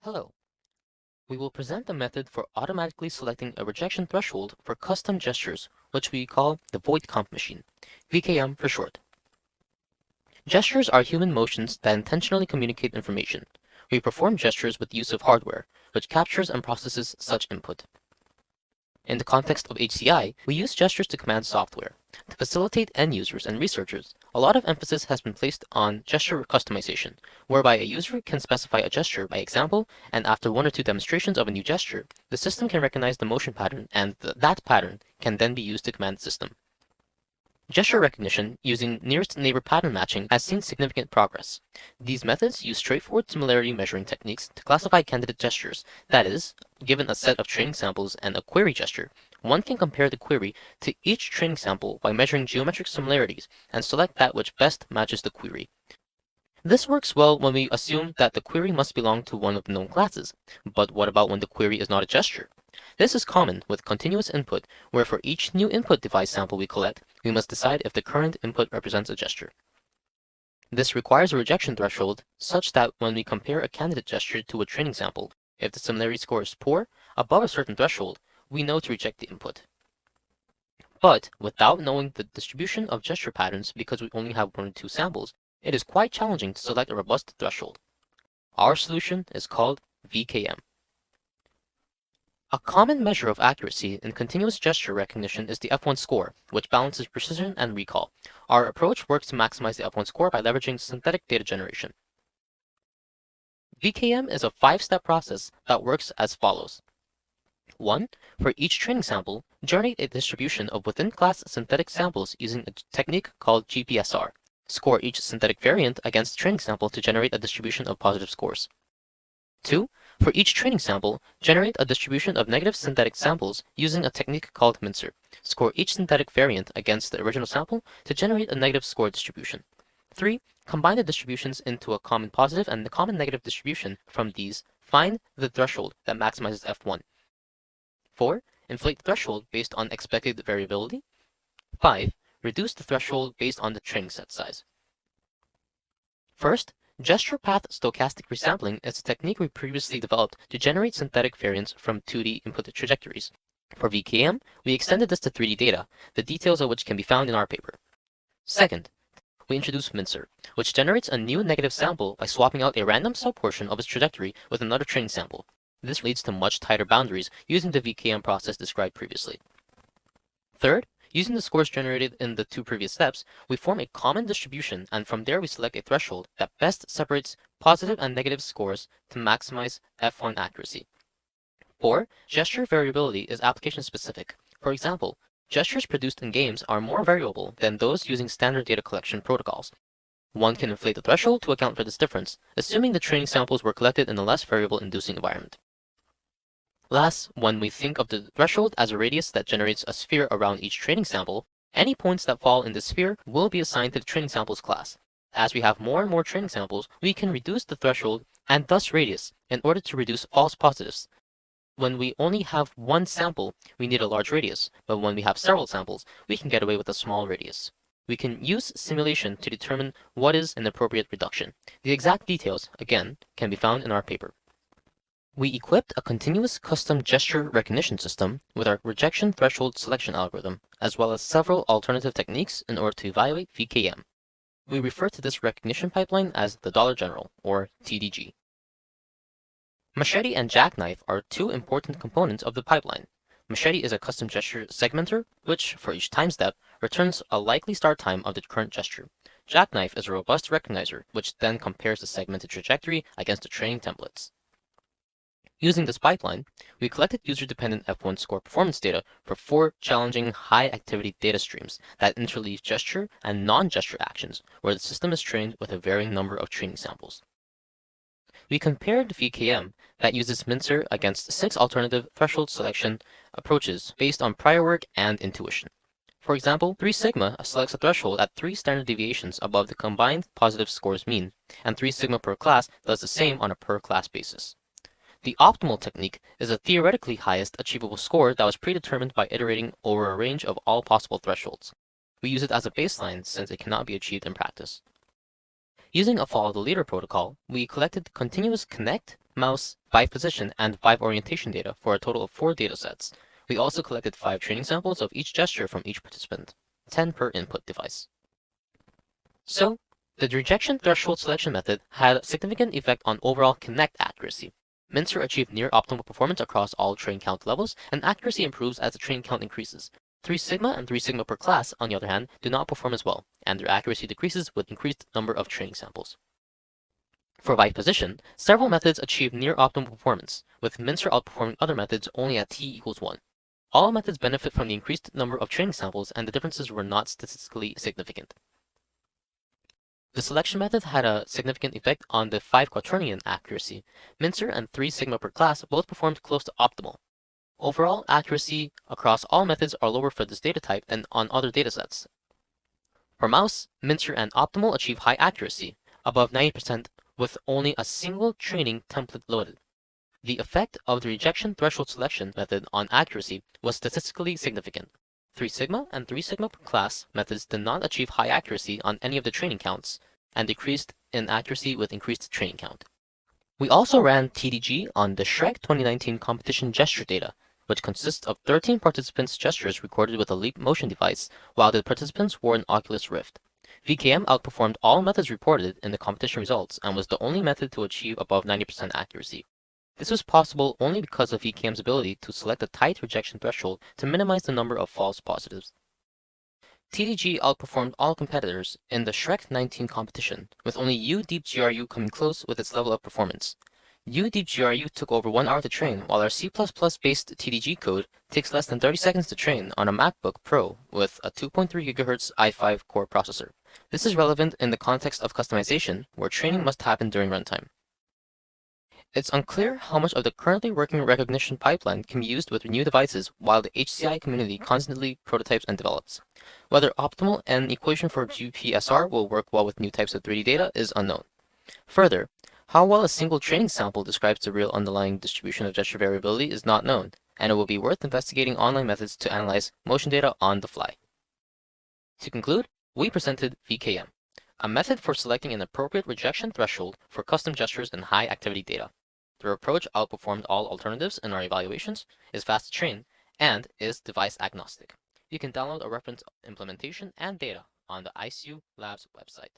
Hello. We will present a method for automatically selecting a rejection threshold for custom gestures, which we call the Voight-Kampff Machine, VKM for short. Gestures are human motions that intentionally communicate information. We perform gestures with the use of hardware, which captures and processes such input. In the context of HCI, we use gestures to command software. To facilitate end users and researchers, a lot of emphasis has been placed on gesture customization, whereby a user can specify a gesture by example, and after one or two demonstrations of a new gesture, the system can recognize the motion pattern, and that pattern can then be used to command the system. Gesture recognition using nearest neighbor pattern matching has seen significant progress. These methods use straightforward similarity measuring techniques to classify candidate gestures. That is, given a set of training samples and a query gesture, one can compare the query to each training sample by measuring geometric similarities and select that which best matches the query. This works well when we assume that the query must belong to one of the known classes, but what about when the query is not a gesture? This is common with continuous input, where for each new input device sample we collect, we must decide if the current input represents a gesture. This requires a rejection threshold such that when we compare a candidate gesture to a training sample, if the similarity score is poor, above a certain threshold, we know to reject the input. But without knowing the distribution of gesture patterns because we only have one or two samples, it is quite challenging to select a robust threshold. Our solution is called VKM. A common measure of accuracy in continuous gesture recognition is the F1 score, which balances precision and recall. Our approach works to maximize the F1 score by leveraging synthetic data generation. VKM is a 5-step process that works as follows. 1. For each training sample, generate a distribution of within-class synthetic samples using a technique called GPSR. Score each synthetic variant against the training sample to generate a distribution of positive scores. 2. For each training sample, generate a distribution of negative synthetic samples using a technique called Mincer. Score each synthetic variant against the original sample to generate a negative score distribution. 3. Combine the distributions into a common positive and the common negative distribution. From these, find the threshold that maximizes F1. 4. Inflate the threshold based on expected variability. 5. Reduce the threshold based on the training set size. First, gesture path stochastic resampling is a technique we previously developed to generate synthetic variants from 2D input trajectories. For VKM, we extended this to 3D data, the details of which can be found in our paper. Second, we introduced Mincer, which generates a new negative sample by swapping out a random subportion of its trajectory with another training sample. This leads to much tighter boundaries using the VKM process described previously. Third, using the scores generated in the 2 previous steps, we form a common distribution, and from there we select a threshold that best separates positive and negative scores to maximize F1 accuracy. 4. Gesture variability is application specific. For example, gestures produced in games are more variable than those using standard data collection protocols. One can inflate the threshold to account for this difference, assuming the training samples were collected in a less variable inducing environment. Last, when we think of the threshold as a radius that generates a sphere around each training sample, any points that fall in the sphere will be assigned to the training samples class. As we have more and more training samples, we can reduce the threshold and thus radius in order to reduce false positives. When we only have one sample, we need a large radius, but when we have several samples, we can get away with a small radius. We can use simulation to determine what is an appropriate reduction. The exact details, again, can be found in our paper. We equipped a continuous custom gesture recognition system with our rejection threshold selection algorithm, as well as several alternative techniques in order to evaluate VKM. We refer to this recognition pipeline as the Dollar General, or TDG. Machete and jackknife are 2 important components of the pipeline. Machete is a custom gesture segmenter, which, for each time step, returns a likely start time of the current gesture. Jackknife is a robust recognizer, which then compares the segmented trajectory against the training templates. Using this pipeline, we collected user-dependent F1 score performance data for 4 challenging high-activity data streams that interleave gesture and non-gesture actions, where the system is trained with a varying number of training samples. We compared VKM that uses Mincer against 6 alternative threshold selection approaches based on prior work and intuition. For example, 3 sigma selects a threshold at 3 standard deviations above the combined positive scores mean, and 3 sigma per class does the same on a per-class basis. The optimal technique is a theoretically highest achievable score that was predetermined by iterating over a range of all possible thresholds. We use it as a baseline since it cannot be achieved in practice. Using a follow-the-leader protocol, we collected continuous Kinect, mouse, Vive position, and Vive orientation data for a total of 4 datasets. We also collected 5 training samples of each gesture from each participant, 10 per input device. So, the rejection threshold selection method had a significant effect on overall Kinect accuracy. Mincer achieved near optimal performance across all train count levels, and accuracy improves as the train count increases. 3 sigma and 3 sigma per class, on the other hand, do not perform as well, and their accuracy decreases with increased number of training samples. For Vive position, several methods achieve near optimal performance, with Mincer outperforming other methods only at t equals 1. All methods benefit from the increased number of training samples, and the differences were not statistically significant. The selection method had a significant effect on the 5 quaternion accuracy. Mincer and 3 sigma per class both performed close to optimal. Overall accuracy across all methods are lower for this data type than on other datasets. For mouse, Mincer and optimal achieve high accuracy, above 90%, with only a single training template loaded. The effect of the rejection threshold selection method on accuracy was statistically significant. 3 sigma and 3 sigma per class methods did not achieve high accuracy on any of the training counts, and decreased in accuracy with increased training count. We also ran TDG on the SHREC 2019 competition gesture data, which consists of 13 participants' gestures recorded with a leap motion device, while the participants wore an Oculus Rift. VKM outperformed all methods reported in the competition results and was the only method to achieve above 90% accuracy. This was possible only because of VKM's ability to select a tight rejection threshold to minimize the number of false positives. TDG outperformed all competitors in the SHREC 19 competition, with only UDeepGRU coming close with its level of performance. UDeepGRU took over 1 hour to train, while our C++-based TDG code takes less than 30 seconds to train on a MacBook Pro with a 2.3 GHz i5 core processor. This is relevant in the context of customization, where training must happen during runtime. It's unclear how much of the currently working recognition pipeline can be used with new devices while the HCI community constantly prototypes and develops. Whether optimal and equation for GPSR will work well with new types of 3D data is unknown. Further, how well a single training sample describes the real underlying distribution of gesture variability is not known, and it will be worth investigating online methods to analyze motion data on the fly. To conclude, we presented VKM, a method for selecting an appropriate rejection threshold for custom gestures and high activity data. Their approach outperformed all alternatives in our evaluations, is fast to train, and is device agnostic. You can download a reference implementation and data on the ICU Labs website.